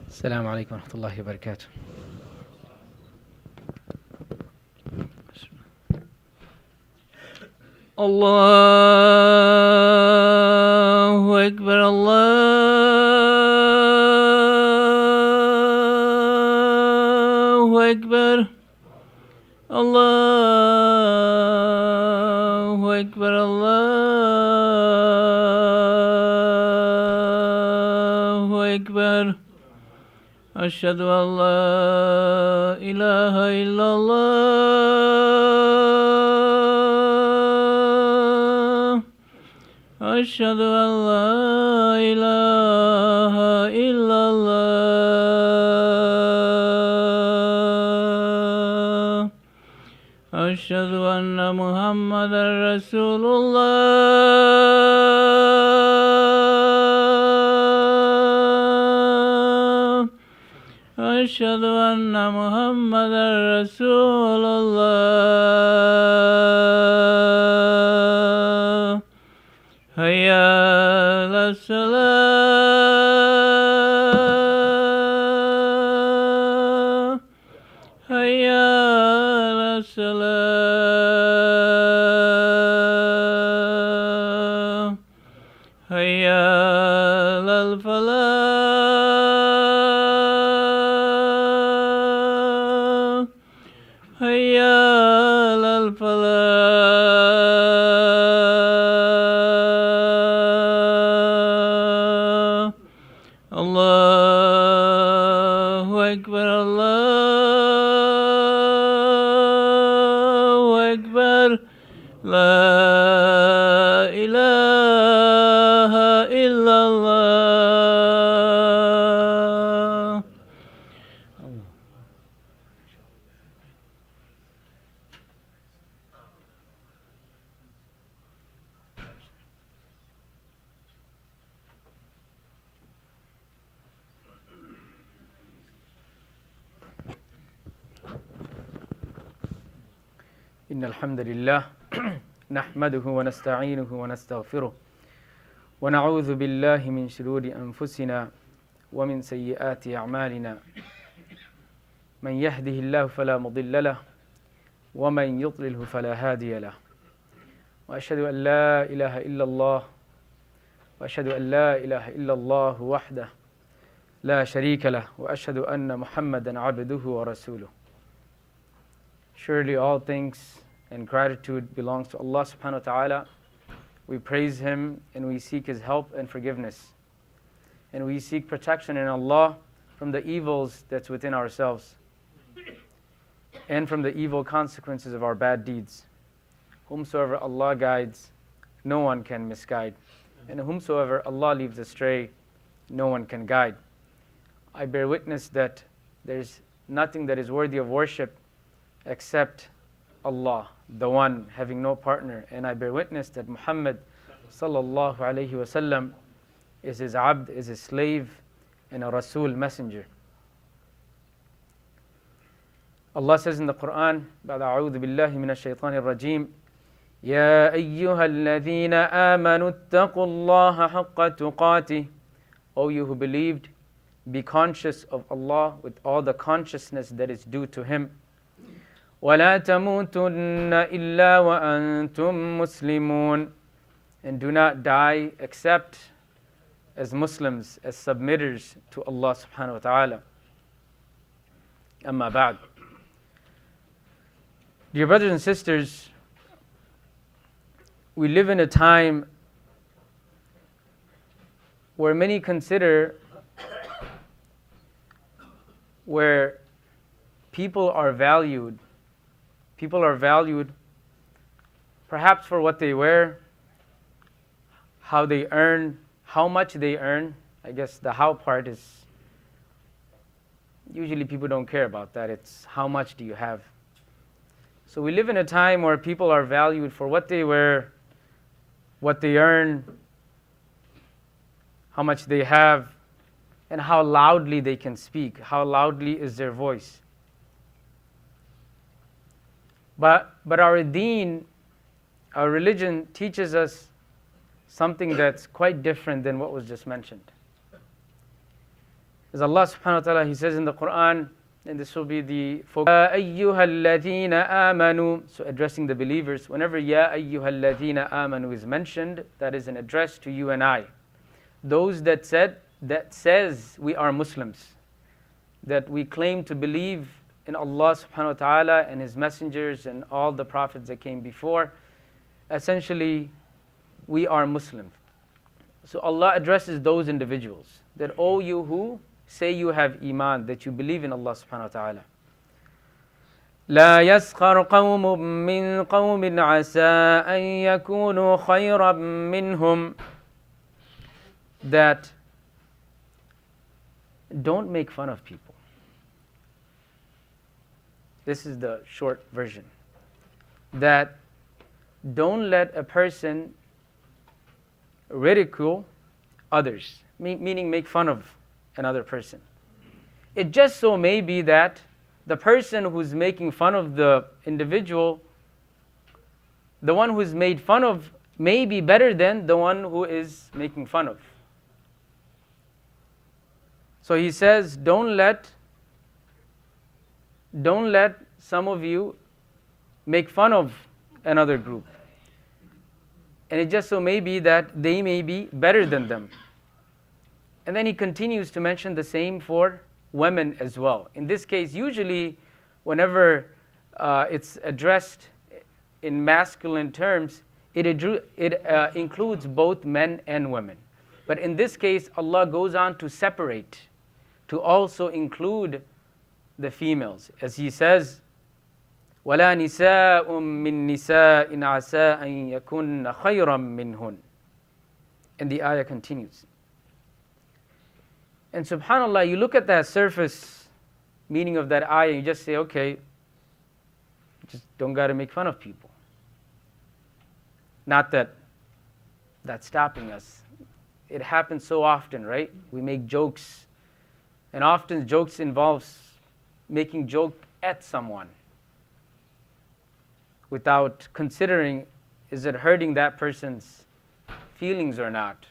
السلام عليكم ورحمة الله وبركاته. الله أكبر الله أكبر الله أكبر الله أكبر أشهد أن لا إله إلا الله أشهد أن لا إله إلا الله أشهد أن محمدا رسول الله أشهد أن محمدا رسول الله حي على الصلاة حي على الصلاة حي على الفلاح حي على الفلاح الله أكبر الله أكبر لا إله إلا الله. إن الحمد لله نحمده ونستعينه ونستغفره ونعوذ بالله من شرور أنفسنا ومن سيئات أعمالنا من يهده الله فلا مضل له ومن يضلله فلا هادي له وأشهد أن لا إله إلا الله وأشهد أن لا إله إلا الله وحده لا شريك له وأشهد أن محمدا عبده ورسوله. Surely all thanks and gratitude belongs to Allah subhanahu wa ta'ala. We praise Him and we seek His help and forgiveness. And we seek protection in Allah from the evils that's within ourselves and from the evil consequences of our bad deeds. Whomsoever Allah guides, no one can misguide. And whomsoever Allah leaves astray, no one can guide. I bear witness that there's nothing that is worthy of worship except Allah, the one having no partner. And I bear witness that Muhammad sallallahu alayhi wasallam is his abd, is his slave, and a Rasul messenger. Allah says in the Quran, بعد أعوذ بالله من الشيطان الرجيم يا أيها الذين آمنوا اتقوا الله حق تقاته. O you who believed, be conscious of Allah with all the consciousness that is due to Him. وَلَا تَمُوتُنَّ إِلَّا وَأَنْتُمْ مُسْلِمُونَ. And do not die except as Muslims, as submitters to Allah subhanahu wa ta'ala. Amma ba'd. Dear brothers and sisters, we live in a time where many consider where people are valued perhaps for what they wear, how they earn, how much they earn. I guess the how part is, usually people don't care about that. It's how much do you have. So we live in a time where people are valued for what they wear, what they earn, how much they have, and how loudly they can speak, how loudly is their voice. But our deen, our religion teaches us something that's quite different than what was just mentioned. As Allah subhanahu wa ta'ala, He says in the Quran, and this will be the focus, Ya ayyuha alladhina amanu, so addressing the believers, whenever Ya ayyuha alladhina amanu is mentioned, that is an address to you and I. Those that says we are Muslims, that we claim to believe in Allah subhanahu wa ta'ala and His messengers and all the prophets that came before. Essentially, we are Muslims. So Allah addresses those individuals, that O you who say you have iman, that you believe in Allah subhanahu wa ta'ala. لا يسخر قوم من قوم عسى أن يكونوا خيرا منهم. That don't make fun of people. This is the short version. That don't let a person ridicule others, meaning make fun of another person. It just so may be that the person who's making fun of the individual, the one who's made fun of, may be better than the one who is making fun of. So he says, don't let some of you make fun of another group. And it just so may be that they may be better than them. And then he continues to mention the same for women as well. In this case, usually whenever it's addressed in masculine terms, it includes both men and women. But in this case, Allah goes on to separate, to also include the females. As He says, وَلَا نِسَاءٌ مِّن نِسَاءٍ عَسَىٰ أَن يَكُنَّ خَيْرًا مِّنْهُنْ. And the ayah continues. And subhanAllah, you look at that surface meaning of that ayah, and you just say, okay, just don't got to make fun of people. Not that that's stopping us. It happens so often, right? We make jokes, and often jokes involves making joke at someone without considering, is it hurting that person's feelings or not?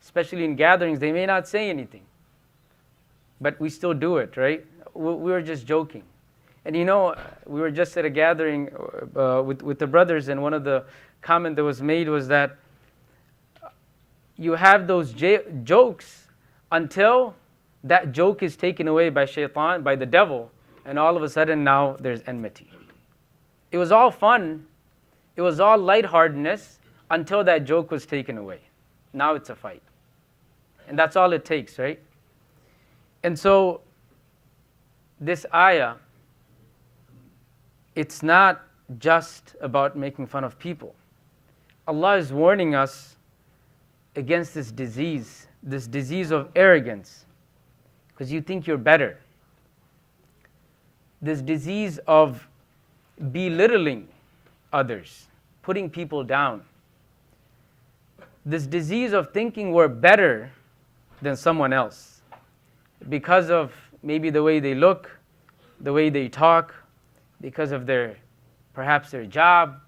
Especially in gatherings, they may not say anything, but we still do it, right? We were just joking. And you know, we were just at a gathering with the brothers, and one of the comment that was made was that you have those jokes until that joke is taken away by shaitan, by the devil, and all of a sudden now there's enmity. It was all fun, it was all lightheartedness until that joke was taken away. Now it's a fight. And that's all it takes, right? And so, this ayah, it's not just about making fun of people. Allah is warning us against this disease of arrogance, because you think you're better. This disease of belittling others, putting people down. This disease of thinking we're better than someone else because of maybe the way they look, the way they talk, because of perhaps their job,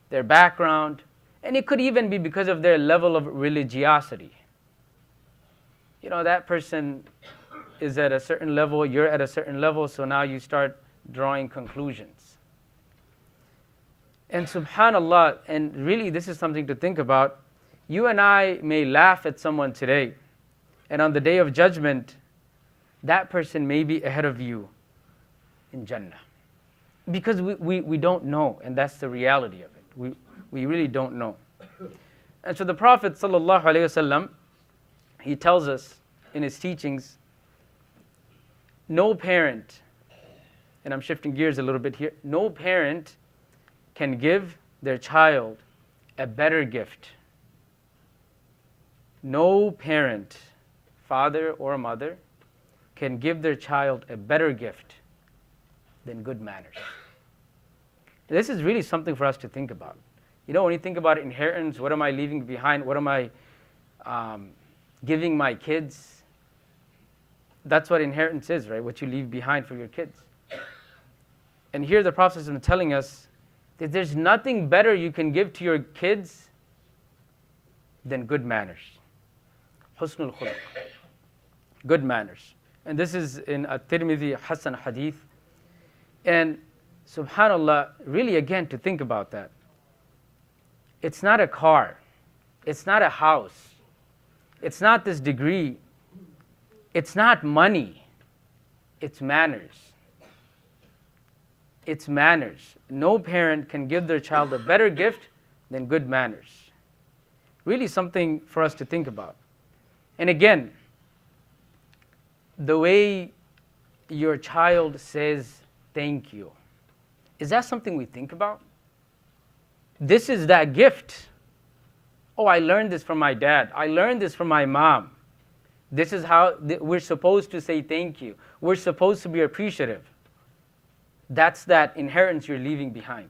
their background, and it could even be because of their level of religiosity. You know, that person is at a certain level, you're at a certain level, so now you start drawing conclusions. And subhanAllah, and really this is something to think about, you and I may laugh at someone today, and on the day of judgment, that person may be ahead of you in Jannah. Because we don't know, and that's the reality of it. We really don't know. And so the Prophet ﷺ, he tells us in his teachings, no parent, and I'm shifting gears a little bit here, no parent can give their child a better gift. No parent, father or mother, can give their child a better gift than good manners. This is really something for us to think about. You know, when you think about inheritance, what am I leaving behind? What am I giving my kids? That's what inheritance is, right? What you leave behind for your kids. And here the Prophet is telling us that there's nothing better you can give to your kids than good manners. Husnul khuluq. Good manners. And this is in At-Tirmidhi Hasan Hadith. And subhanAllah, really again to think about that. It's not a car. It's not a house. It's not this degree. It's not money. It's manners. It's manners. No parent can give their child a better gift than good manners. Really something for us to think about. And again, the way your child says thank you, is that something we think about? This is that gift. Oh, I learned this from my dad. I learned this from my mom. This is how we're supposed to say thank you. We're supposed to be appreciative. That's that inheritance you're leaving behind.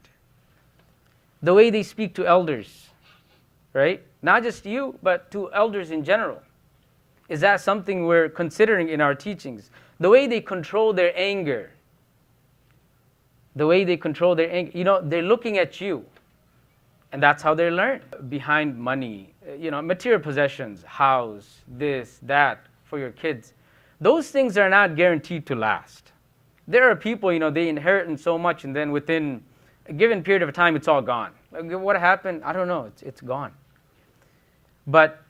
The way they speak to elders, right? Not just you, but to elders in general. Is that something we're considering in our teachings? The way they control their anger. The way they control their anger. You know, they're looking at you. And that's how they learn. Behind money, material possessions, house, this, that, for your kids. Those things are not guaranteed to last. There are people, they inherit so much and then within a given period of time, it's all gone. What happened? I don't know. It's gone. But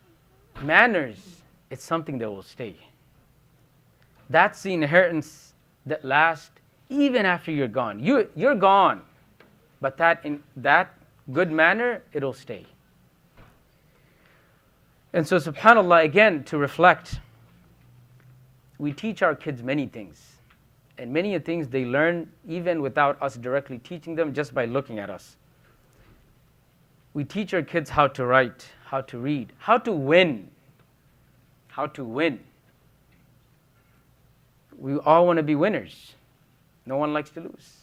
manners, it's something that will stay. That's the inheritance that lasts even after you're gone. You're gone, but that good manner, it'll stay. And so subhanAllah, again, to reflect, we teach our kids many things. And many things they learn even without us directly teaching them, just by looking at us. We teach our kids how to write, how to read, how to win. How to win. We all want to be winners. No one likes to lose.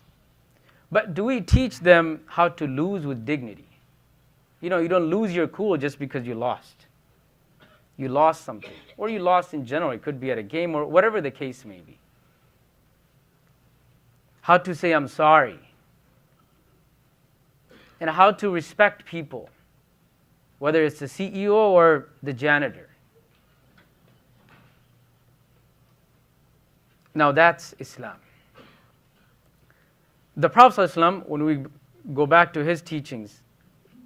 But do we teach them how to lose with dignity? You don't lose your cool just because you lost. You lost something. Or you lost in general. It could be at a game or whatever the case may be. How to say I'm sorry. And how to respect people. Whether it's the CEO or the janitor. Now that's Islam. The Prophet ﷺ, when we go back to his teachings,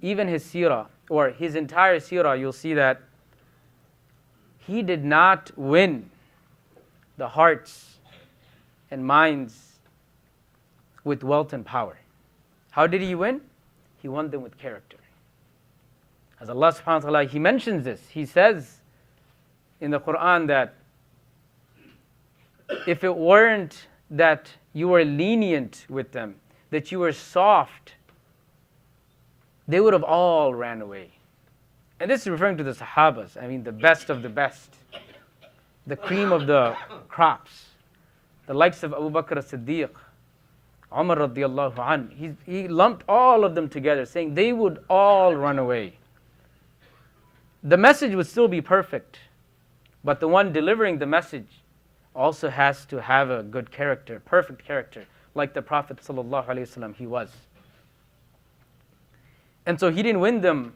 even his seerah, or his entire seerah, you'll see that he did not win the hearts and minds with wealth and power. How did he win? He won them with character. As Allah subhanahu wa ta'ala, He mentions this. He says in the Quran that if it weren't that you were lenient with them, that you were soft, they would have all ran away. And this is referring to the Sahabas. I mean, the best of the best. The cream of the crops. The likes of Abu Bakr as-Siddiq, Umar radiallahu anh. He lumped all of them together, saying they would all run away. The message would still be perfect, but the one delivering the message also has to have a good character, perfect character, like the Prophet sallallahu alaihi wasallam he was. And so he didn't win them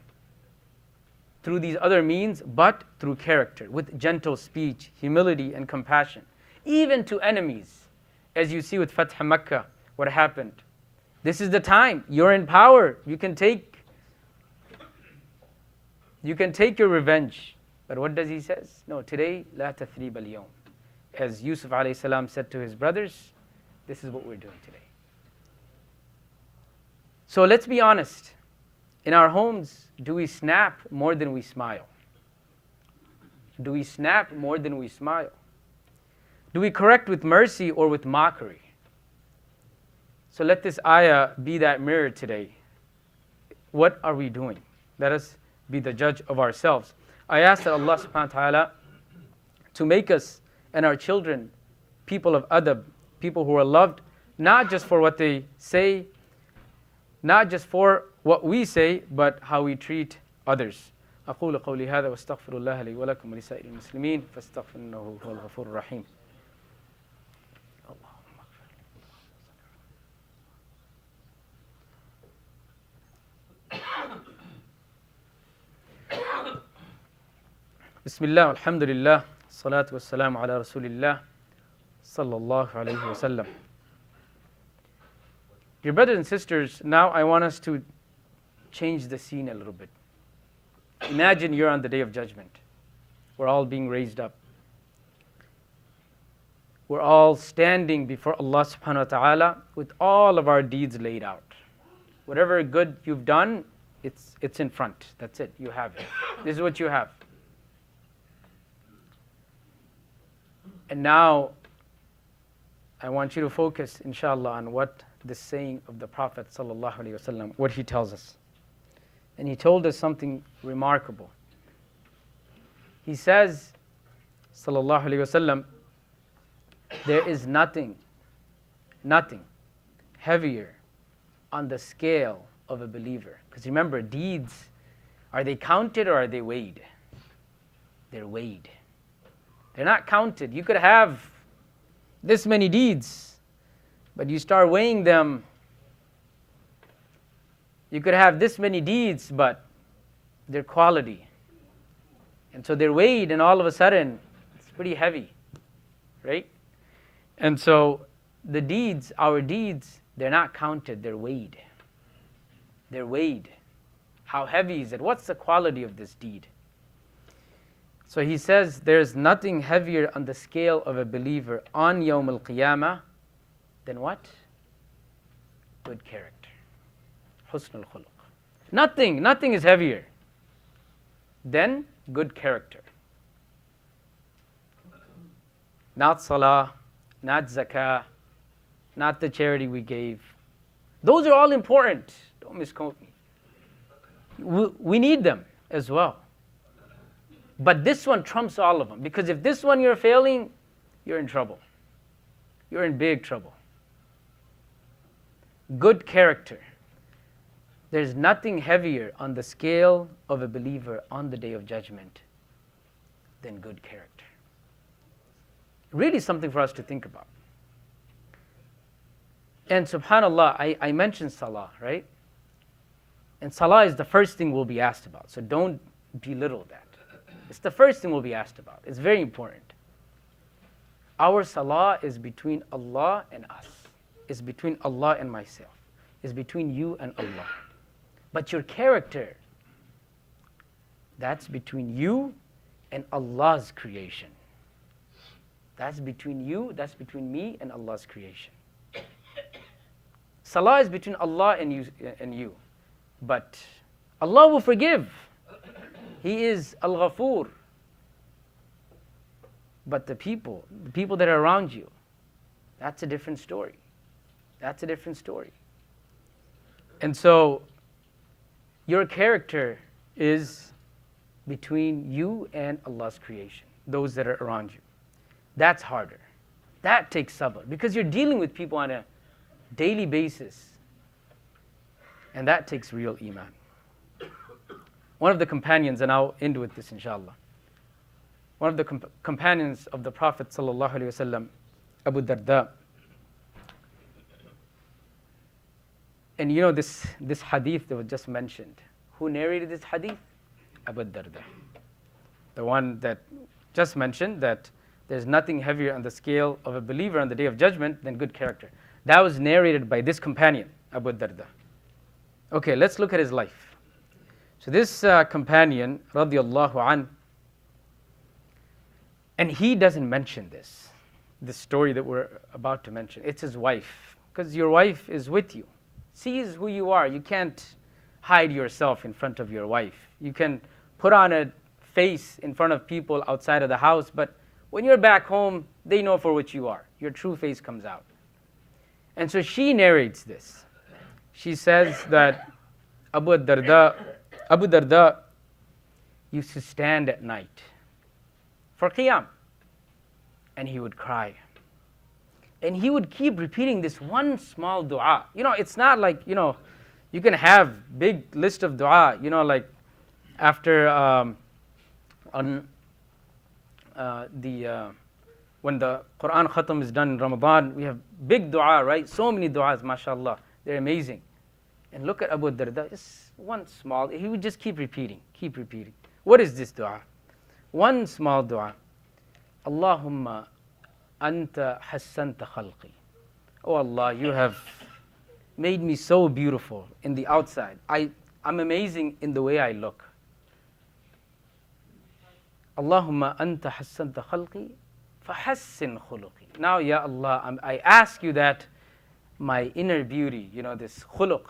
through these other means, but through character, with gentle speech, humility, and compassion. Even to enemies, as you see with Fath Makkah, what happened. This is the time. You're in power. You can take your revenge. But what does he says? No, today, la tathrib al-yawm. As Yusuf alayhi salam said to his brothers, this is what we're doing today. So let's be honest. In our homes, do we snap more than we smile? Do we snap more than we smile? Do we correct with mercy or with mockery? So let this ayah be that mirror today. What are we doing? Let us be the judge of ourselves. I ask that Allah subhanahu wa ta'ala to make us and our children people of adab, people who are loved, not just for what they say, not just for what we say, but how we treat others. أقول قولي هذا واستغفر الله لي ولكم ولسائر المسلمين فاستغفر إنه هو الغفور الرحيم. Bismillah, alhamdulillah, salatu wassalamu ala rasulillah, sallallahu alayhi wa sallam. Dear brothers and sisters, now I want us to change the scene a little bit. Imagine you're on the Day of Judgment. We're all being raised up. We're all standing before Allah subhanahu wa ta'ala with all of our deeds laid out. Whatever good you've done, it's in front. That's it. You have it. This is what you have. And now, I want you to focus, inshallah, on what the saying of the Prophet sallallahu alaihi wasallam, what he tells us. And he told us something remarkable. He says, sallallahu alaihi wasallam, there is nothing heavier on the scale of a believer. Because remember, deeds, are they counted or are they weighed? They're weighed. They're not counted. You could have this many deeds, but you start weighing them. You could have this many deeds, but their quality. And so they're weighed, and all of a sudden, it's pretty heavy, right? And so the deeds, our deeds, they're not counted, they're weighed. They're weighed. How heavy is it? What's the quality of this deed? So he says there's nothing heavier on the scale of a believer on Yawm al-Qiyamah than what? Good character. Husn al-Khuluq. Nothing is heavier than good character. Not salah, not zakah, not the charity we gave. Those are all important. Don't misquote me. We need them as well. But this one trumps all of them. Because if this one you're failing, you're in trouble. You're in big trouble. Good character. There's nothing heavier on the scale of a believer on the Day of Judgment than good character. Really something for us to think about. And subhanAllah, I mentioned salah, right? And salah is the first thing we'll be asked about. So don't belittle that. It's the first thing we'll be asked about. It's very important. Our salah is between Allah and us. It's between Allah and myself. It's between you and Allah. But your character, that's between you and Allah's creation. That's between you, that's between me and Allah's creation. Salah is between Allah and you. But Allah will forgive. He is Al-Ghafoor. But the people that are around you, that's a different story. That's a different story. And so, your character is between you and Allah's creation, those that are around you. That's harder. That takes sabr, because you're dealing with people on a daily basis. And that takes real iman. One of the companions, and I'll end with this inshallah. One of the companions of the Prophet sallallahu alaihi wasallam, Abu Darda. And you know this hadith that was just mentioned. Who narrated this hadith? Abu Darda. The one that just mentioned that there's nothing heavier on the scale of a believer on the Day of Judgment than good character. That was narrated by this companion, Abu Darda. Okay, let's look at his life. So this companion, radiallahu an, and he doesn't mention this story that we're about to mention. It's his wife, because your wife is with you, sees who you are. You can't hide yourself in front of your wife. You can put on a face in front of people outside of the house, but when you're back home, they know for what you are. Your true face comes out. And so she narrates this. She says that Abu Darda used to stand at night for qiyam, and he would cry. And he would keep repeating this one small dua. You know, it's not like, you can have big list of dua, like after when the Quran khatam is done in Ramadan, we have big dua, right? So many duas, mashallah. They're amazing. And look at Abu Darda, just one small, he would just keep repeating. What is this dua? one small dua. Allahumma anta hassanta khalqi. Oh Allah, you have made me so beautiful in the outside. I'm amazing in the way I look. Allahumma anta hassanta khalqi fahassin khuluqi. Now, Ya Allah, I ask you that my inner beauty, this khuluq,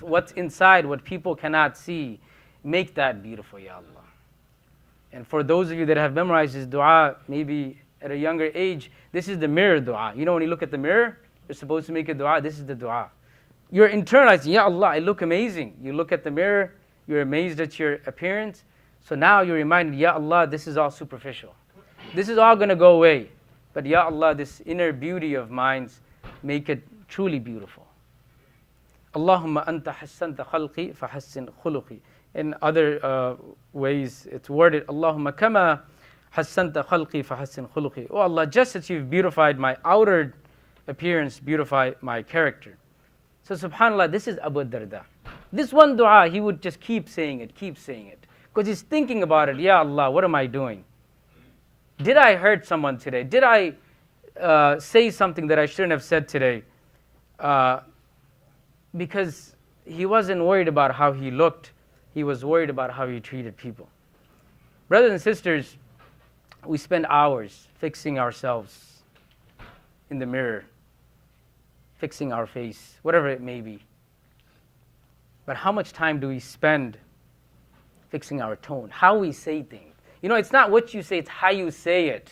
what's inside, what people cannot see, make that beautiful, Ya Allah. And for those of you that have memorized this dua, maybe at a younger age, this is the mirror dua. When you look at the mirror, you're supposed to make a dua. This is the dua. You're internalizing, Ya Allah, I look amazing. You look at the mirror, you're amazed at your appearance. So now you're reminded, Ya Allah, this is all superficial. This is all going to go away. But Ya Allah, this inner beauty of mine, make it truly beautiful. Allahumma anta hassanta khalqi fahassin khuluqi. In other ways, it's worded, Allahumma kama hassanta khalqi fahassin khuluqi. Oh Allah, just as you've beautified my outer appearance, beautify my character. So subhanAllah, this is Abu Darda. This one dua, he would just keep saying it. Because he's thinking about it. Ya Allah, what am I doing? Did I hurt someone today? Did I say something that I shouldn't have said today? Because he wasn't worried about how he looked. He was worried about how he treated people. Brothers and sisters, we spend hours fixing ourselves in the mirror, fixing our face, whatever it may be. But how much time do we spend fixing our tone, how we say things? It's not what you say, it's how you say it.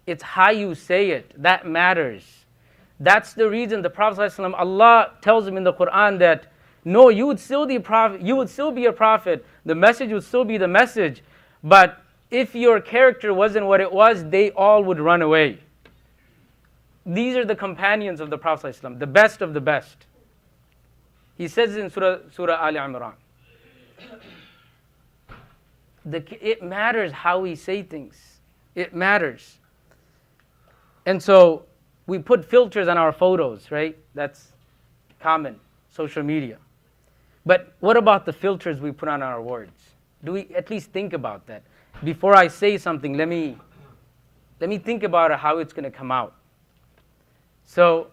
It's how you say it. That matters. That's the reason the Prophet ﷺ, Allah tells him in the Quran that, no, you would still be a prophet, the message would still be the message, but if your character wasn't what it was, they all would run away. These are the companions of the Prophet ﷺ, the best of the best. He says in Surah Ali Imran, it matters how we say things. It matters. And so we put filters on our photos, right? That's common, social media. But what about the filters we put on our words? Do we at least think about that? Before I say something, let me think about how it's going to come out. So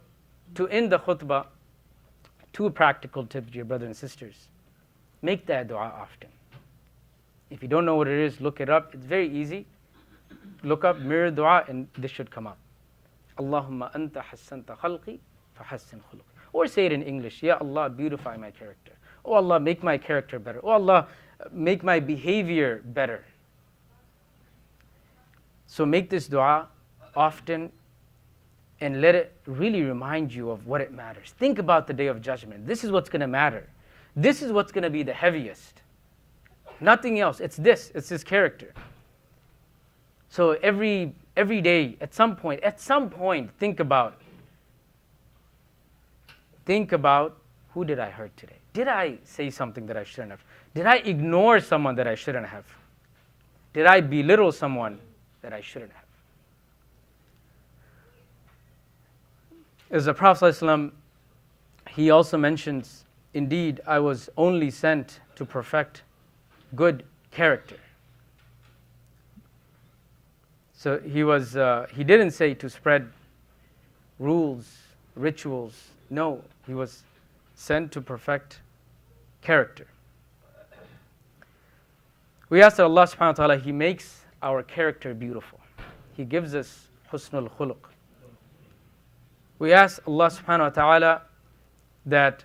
to end the khutbah, 2 practical tips, dear brothers and sisters. Make that dua often. If you don't know what it is, look it up. It's very easy. Look up mirror dua and this should come up. Allahumma anta hassanta khalqi fahassin khuluqi. Or say it in English. Ya Allah, beautify my character. Oh Allah, make my character better. Oh Allah, make my behavior better. So make this dua often and let it really remind you of what it matters. Think about the day of judgment. This is what's going to matter. This is what's going to be the heaviest. Nothing else. It's this character. So every day, at some point, think about who did I hurt today? Did I say something that I shouldn't have? Did I ignore someone that I shouldn't have? Did I belittle someone that I shouldn't have? As the Prophet ﷺ, he also mentions, indeed, I was only sent to perfect good character. So he didn't say to spread rules, rituals. No, he was sent to perfect character. We ask that Allah subhanahu wa ta'ala, He makes our character beautiful. He gives us husnul khuluq. We ask Allah subhanahu wa ta'ala that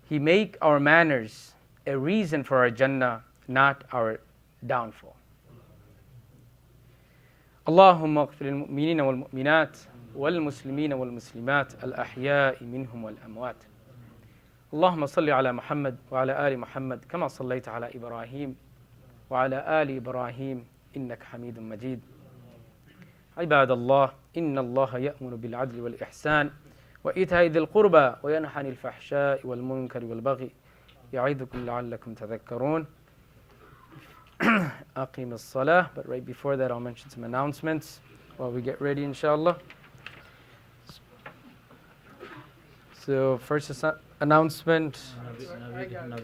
He make our manners a reason for our Jannah, not our downfall. اللهم اغفر للمؤمنين والمؤمنات والمسلمين والمسلمات الأحياء منهم والأموات. اللهم صل على محمد وعلى آل محمد كما صليت على إبراهيم وعلى آل إبراهيم إنك حميد مجيد. عباد الله إن الله يأمر بالعدل والإحسان وإيتاء ذي القربى وينهى عن الفحشاء والمنكر والبغي يعظكم لعلكم تذكرون. أقيم الصلاة. But right before that, I'll mention some announcements while we get ready, inshallah. So first announcement.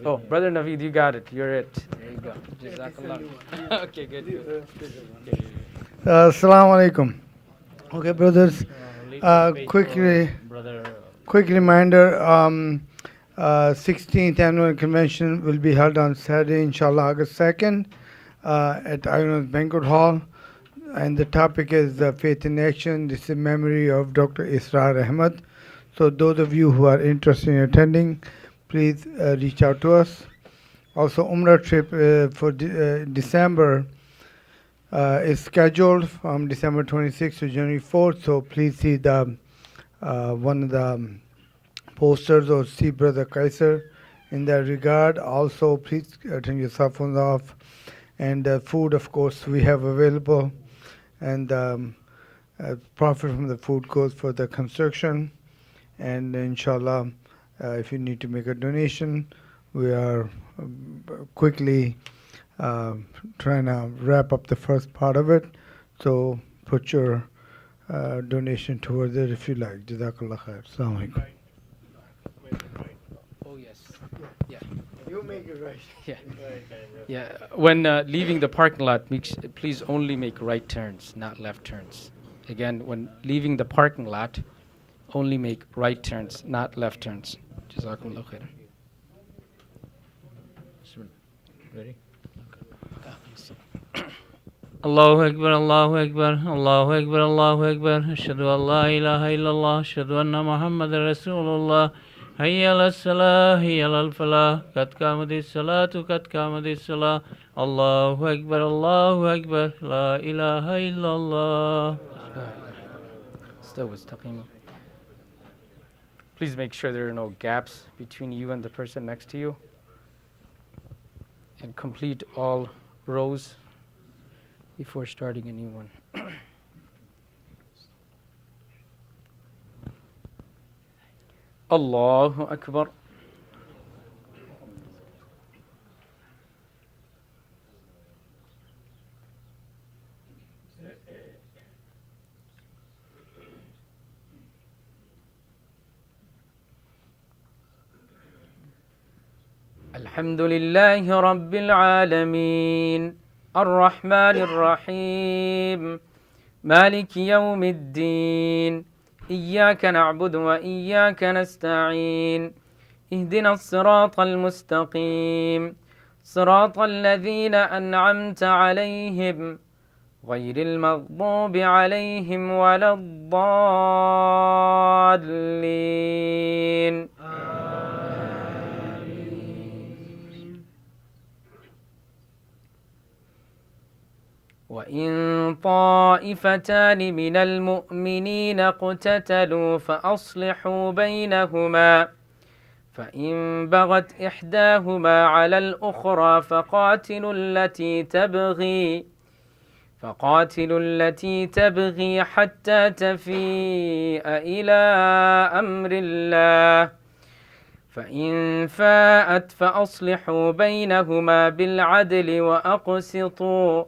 Oh, Brother Naveed, you got it. You're it. There you go. Jazakallah. Okay, good. Assalamu alaikum. Okay, brothers. Quick reminder. 16th annual convention will be held on Saturday, inshallah, August 2nd, at IONA's banquet hall. And the topic is Faith in Action. This is in memory of Dr. Israr Ahmad. So those of you who are interested in attending, please reach out to us. Also, Umrah trip for December is scheduled from December 26th to January 4th. So please see the one of the posters or see Brother Kaiser in that regard. Also, please turn your cell phones off. And food, of course, we have available. And profit from the food goes for the construction. And inshallah, if you need to make a donation, we are quickly trying to wrap up the first part of it. So put your donation towards it if you like. Jazakallah khair. Assalamu alaikum. Oh, yes. Yeah. You make it right. Yeah. Yeah. When leaving the parking lot, please only make right turns, not left turns. Again, when leaving the parking lot, only make right turns, not left turns. Jazakumullah khair. Ready? الله أكبر الله أكبر الله أكبر الله أكبر أشهد أن لا إله إلا الله أشهد أن محمد رسول الله هيا على الصلاة هيا على الفلاح قد قامت الصلاة قد قامت الصلاة الله أكبر الله أكبر لا إله إلا الله. Please make sure there are no gaps between you and the person next to you. And complete all rows before starting a new one. Allahu Akbar. الحمد لله رب العالمين الرحمن الرحيم مالك يوم الدين إياك نعبد وإياك نستعين اهدنا الصراط المستقيم صراط الذين أنعمت عليهم غير المغضوب عليهم ولا الضالين. وإن طائفتان من المؤمنين اقتتلوا فأصلحوا بينهما فإن بغت إحداهما على الأخرى فقاتلوا التي تبغي حتى تفيء إلى أمر الله فإن فاءت فأصلحوا بينهما بالعدل وأقسطوا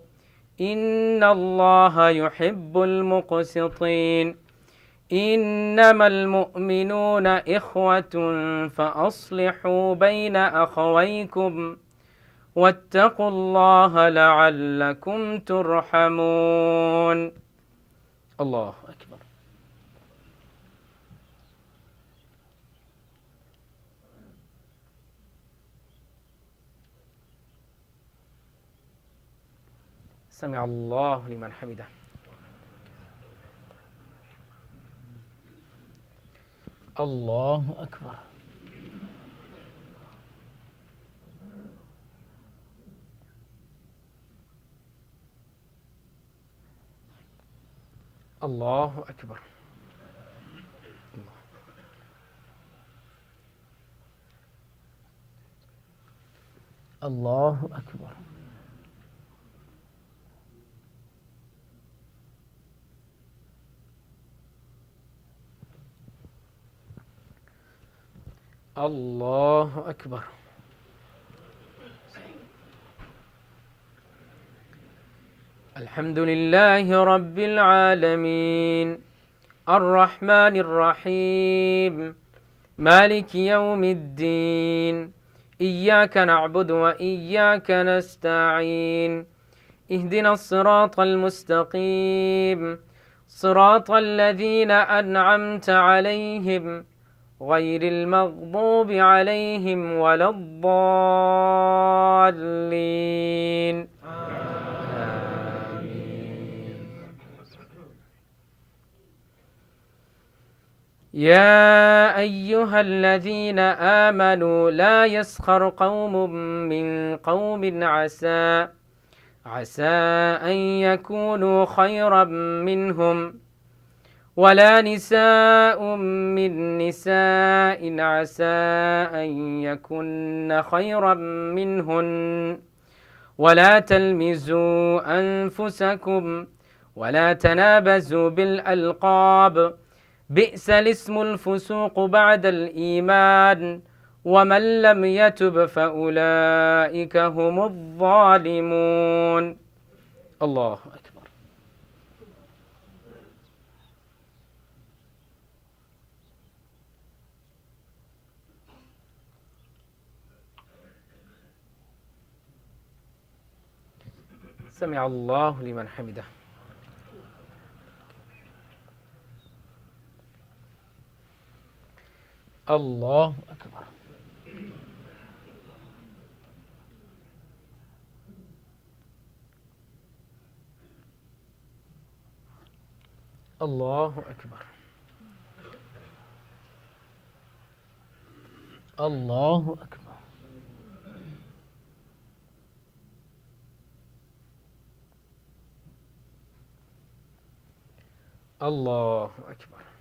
إن الله يحب المقسطين إنما المؤمنون إخوة فأصلحوا بين أخويكم واتقوا الله لعلكم ترحمون. الله أكبر. سمع الله لمن حمده. الله أكبر. الله أكبر. الله أكبر. الله أكبر. الحمد لله رب العالمين الرحمن الرحيم مالك يوم الدين إياك نعبد وإياك نستعين اهدنا الصراط المستقيم صراط الذين أنعمت عليهم غير المغضوب عليهم ولا الضالين يا أيها الذين آمنوا لا يسخر قوم من قوم عسى أن يكونوا خيرا منهم ولا نساء من نساء عسى أن يكن خيرا منهن ولا تلمزوا أنفسكم ولا تنابزوا بالألقاب بئس الاسم الفسوق بعد الإيمان ومن لم يتب فأولئك هم الظالمون. الله أكبر. سمع الله لمن حمده. الله أكبر. الله أكبر. الله أكبر. الله أكبر.